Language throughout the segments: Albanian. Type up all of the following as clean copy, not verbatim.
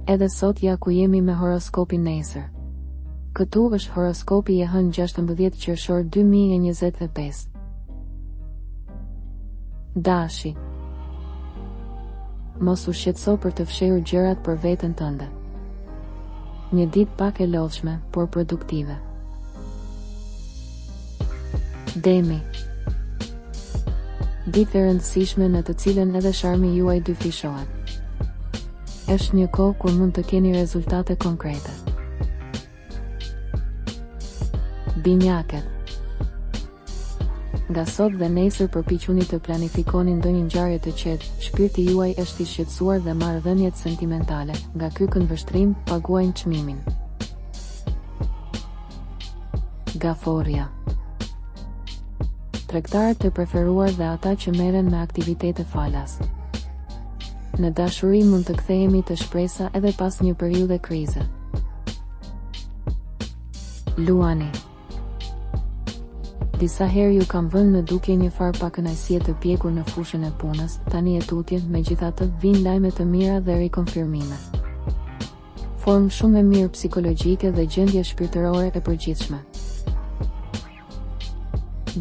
Edhe sot ja ku jemi me horoskopin nesër. Këtu është horoskopi i hënë 16 qershor 2025. Dashi. Mos u shqetëso për të fshehur gjërat për veten tënde. Një ditë pak e lodhshme, por produktive. Demi. Ditë e rëndësishme në të cilën edhe sharmi juaj dyfishohet. Është një kohë kur mund të keni rezultate konkrete. Binjakët. Nga sot dhe nesër përpiquni të planifikoni ndonjë ngjarje të qetë, shpirti juaj është i shqetësuar dhe marrëdhëniet sentimentale, nga ky këndvështrim paguajnë çmimin. Gaforja. Tregtarët e preferuar dhe ata që merren me aktivitete falas. Në dashuri mund të kthehemi të shpresa edhe pas një periudhe krize. Luani. Disa herë ju kam vënë në dukje një farë pakënaqësie të pjekur në fushën e punës, tani e tutje, megjithatë vijnë lajme të mira dhe rikonfirmime. Formë shumë e mirë psikologjike dhe gjendje shpirtërore e përgjithshme.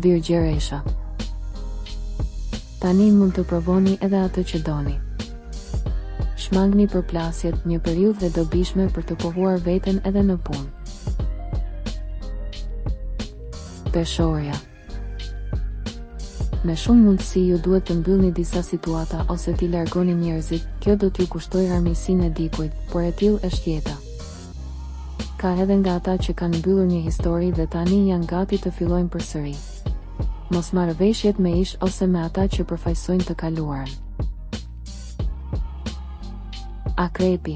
Virgjeresha. Tani mund të provoni edhe atë që doni. Shmangni përplasjet, një periudhë e dobishme për të pohuar veten edhe në punë. Peshorja. Me shumë mundësi ju duhet të mbyllni disa situata ose t'i largoni njerëzit, kjo do t'ju kushtoj armiqsinë e dikujt, por e tillë është jeta. Ka edhe nga ata që kanë mbyllur një histori dhe tani janë gati të fillojnë përsëri. Mos marrëveshjet me ish ose me ata që përfaqësojnë të kaluarën. Akrepi.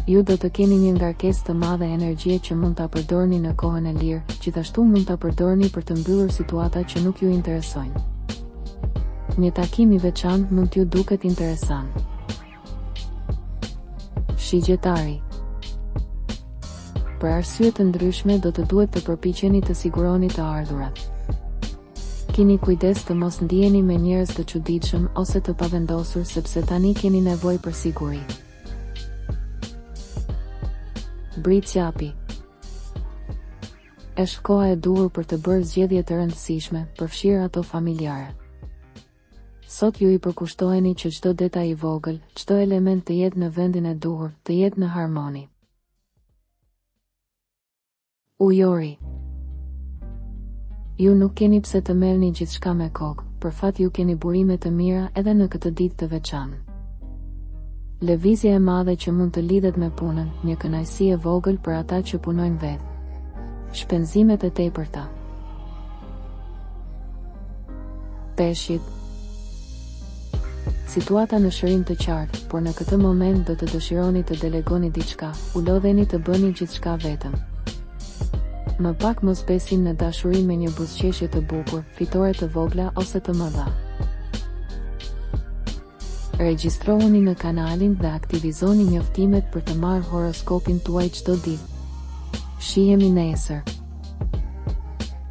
Ju do të keni një ngarkesë të madhe energjie që mund ta përdorni në kohën e lirë, gjithashtu mund ta përdorni për të mbyllur situata që nuk ju interesojnë. Një takim i veçantë mund t'ju duket interesant. Shigjetari. Për arsye të ndryshme do të duhet të përpiqeni të siguroni të ardhurat. Keni kujdes të mos ndiheni me njerëz të çuditshëm ose të pavendosur sepse tani keni nevojë për siguri. Britsjapi. Është koha e duhur për të bërë zgjedhje të rëndësishme, përfshirë ato familjare. Sot ju i përkushtoheni që çdo detaj i vogël, çdo element të jetë në vendin e duhur, të jetë në harmoni. Ujori. Ju nuk keni pse të merrni gjithçka me kokë, për fat ju keni burime të mira edhe në këtë ditë të veçantë. Lëvizje e madhe që mund të lidhet me punën, një kënaqësi e vogël për ata që punojnë vetë. Shpenzimet e tepërta. Peshqit. Situata në shërim të qartë, por në këtë moment do të dëshironi të delegoni diçka, u lodheni të bëni gjithçka vetëm. Më pak mos besim në dashuri me një buzëqeshje të bukur, fitore të vogla ose të mëdha. Regjistrohuni në kanalin dhe aktivizoni njoftimet për të marrë horoskopin tuaj çdo ditë. Shihemi nesër.